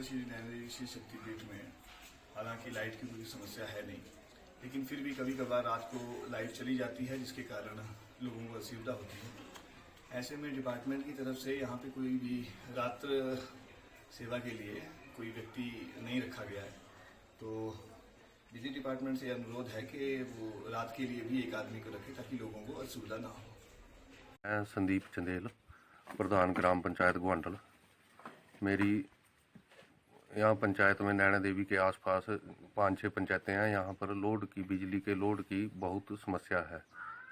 श्री नैना देवी श्री शक्तिपीठ में हालांकि लाइट की कोई समस्या है नहीं, लेकिन फिर भी कभी कभार रात को लाइट चली जाती है जिसके कारण लोगों को असुविधा होती है। ऐसे में डिपार्टमेंट की तरफ से यहाँ पे कोई भी रात्र सेवा के लिए कोई व्यक्ति नहीं रखा गया है। तो बिजली डिपार्टमेंट से अनुरोध है कि वो रात के लिए भी एक आदमी को रखे ताकि लोगों को असुविधा ना हो। मैं संदीप चंदेल, प्रधान ग्राम पंचायत ग्वांडल। मेरी यहाँ पंचायत में नैना देवी के आसपास 5-6 पंचायतें हैं। यहाँ पर बिजली के लोड की बहुत समस्या है।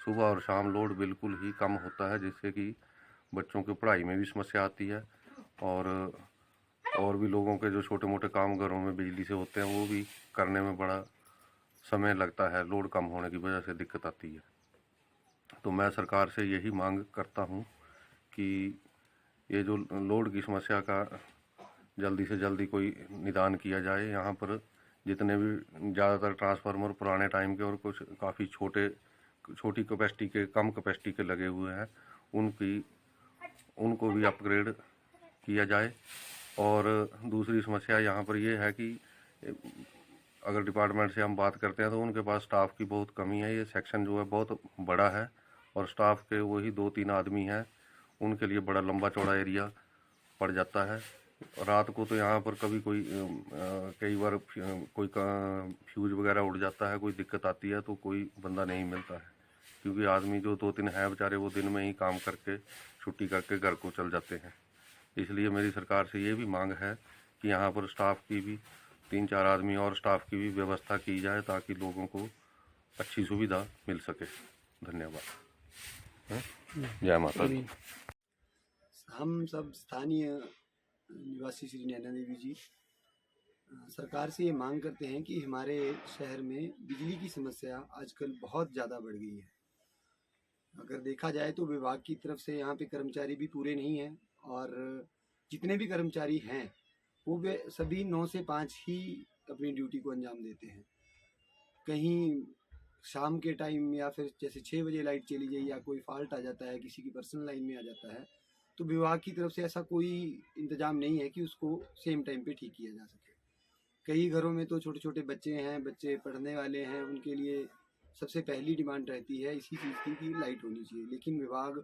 सुबह और शाम लोड बिल्कुल ही कम होता है, जिससे कि बच्चों की पढ़ाई में भी समस्या आती है और भी लोगों के जो छोटे मोटे काम घरों में बिजली से होते हैं वो भी करने में बड़ा समय लगता है। लोड कम होने की वजह से दिक्कत आती है। तो मैं सरकार से यही मांग करता हूँ कि ये जो लोड की समस्या का जल्दी से जल्दी कोई निदान किया जाए। यहाँ पर जितने भी ज़्यादातर ट्रांसफार्मर पुराने टाइम के और कुछ काफ़ी छोटी कैपेसिटी के, कम कैपेसिटी के लगे हुए हैं, उनको भी अपग्रेड किया जाए। और दूसरी समस्या यहाँ पर ये है कि अगर डिपार्टमेंट से हम बात करते हैं तो उनके पास स्टाफ की बहुत कमी है। ये सेक्शन जो है बहुत बड़ा है और स्टाफ के वही 2-3 आदमी हैं, उनके लिए बड़ा लंबा चौड़ा एरिया पड़ जाता है। रात को तो यहाँ पर कई बार कोई फ्यूज वगैरह उड़ जाता है, कोई दिक्कत आती है तो कोई बंदा नहीं मिलता है, क्योंकि आदमी जो 2-3 हैं बेचारे वो दिन में ही काम करके छुट्टी करके घर को चल जाते हैं। इसलिए मेरी सरकार से ये भी मांग है कि यहाँ पर स्टाफ की भी 3-4 आदमी और स्टाफ की भी व्यवस्था की जाए ताकि लोगों को अच्छी सुविधा मिल सके। धन्यवाद। जय माता दी। हम सब स्थानीय निवासी श्री नैना देवी जी सरकार से ये मांग करते हैं कि हमारे शहर में बिजली की समस्या आजकल बहुत ज़्यादा बढ़ गई है। अगर देखा जाए तो विभाग की तरफ से यहाँ पे कर्मचारी भी पूरे नहीं हैं और जितने भी कर्मचारी हैं वो वे सभी 9 से 5 ही अपनी ड्यूटी को अंजाम देते हैं। कहीं शाम के टाइम या फिर जैसे 6 बजे लाइट चली गई या कोई फॉल्ट आ जाता है, किसी की पर्सनल लाइन में आ जाता है, तो विभाग की तरफ से ऐसा कोई इंतजाम नहीं है कि उसको सेम टाइम पे ठीक किया जा सके। कई घरों में तो छोटे छोटे बच्चे हैं, बच्चे पढ़ने वाले हैं, उनके लिए सबसे पहली डिमांड रहती है इसी चीज़ की कि लाइट होनी चाहिए। लेकिन विभाग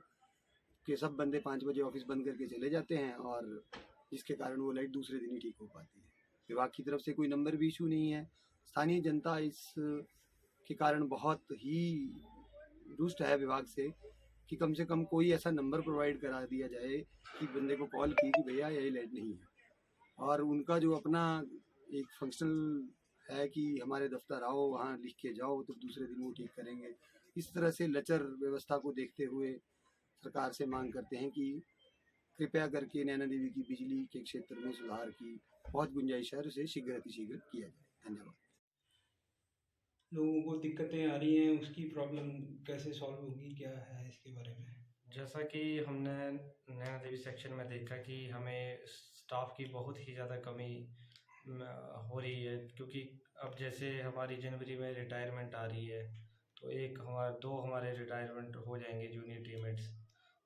के सब बंदे 5 बजे ऑफिस बंद करके चले जाते हैं और जिसके कारण वो लाइट दूसरे दिन ही ठीक हो पाती है। विभाग की तरफ से कोई नंबर भी इशू नहीं है। स्थानीय जनता इस के कारण बहुत ही रुष्ट है विभाग से कि कम से कम कोई ऐसा नंबर प्रोवाइड करा दिया जाए कि बंदे को कॉल की कि भैया यही लाइट नहीं है। और उनका जो अपना एक फंक्शनल है कि हमारे दफ्तर आओ, वहाँ लिख के जाओ तो दूसरे दिन वो ठीक करेंगे, इस तरह से लचर व्यवस्था को देखते हुए सरकार से मांग करते हैं कि कृपया करके नैना देवी की बिजली के क्षेत्र में सुधार की बहुत गुंजाइश है, उसे शीघ्र अतिशीघ्र किया जाए। धन्यवाद। लोगों को दिक्कतें आ रही हैं, उसकी प्रॉब्लम कैसे सॉल्व होगी, क्या है इसके बारे में? जैसा कि हमने नैना देवी सेक्शन में देखा कि हमें स्टाफ की बहुत ही ज़्यादा कमी हो रही है, क्योंकि अब जैसे हमारी जनवरी में रिटायरमेंट आ रही है तो दो हमारे रिटायरमेंट हो जाएंगे जूनियर टीममेट्स,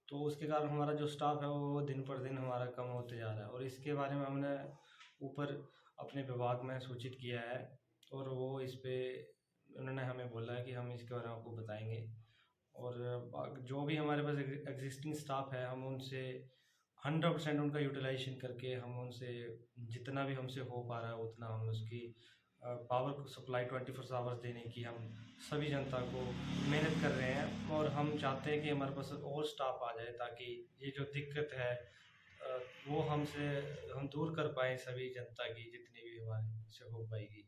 तो उसके कारण हमारा जो स्टाफ है वो दिन पर दिन हमारा कम होते जा रहा है। और इसके बारे में हमने ऊपर अपने विभाग में सूचित किया है और वो इस पे उन्होंने हमें बोला है कि हम इसके बारे में आपको बताएंगे। और जो भी हमारे पास एग्जिस्टिंग स्टाफ है हम उनसे 100% उनका यूटिलाइजेशन करके हम उनसे जितना भी हमसे हो पा रहा है उतना हम उसकी पावर सप्लाई 24 आवर्स देने की हम सभी जनता को मेहनत कर रहे हैं। और हम चाहते हैं कि हमारे पास और स्टाफ आ जाए ताकि ये जो दिक्कत है वो हम दूर कर पाएँ सभी जनता की, जितनी भी हमारे से हो पाएगी।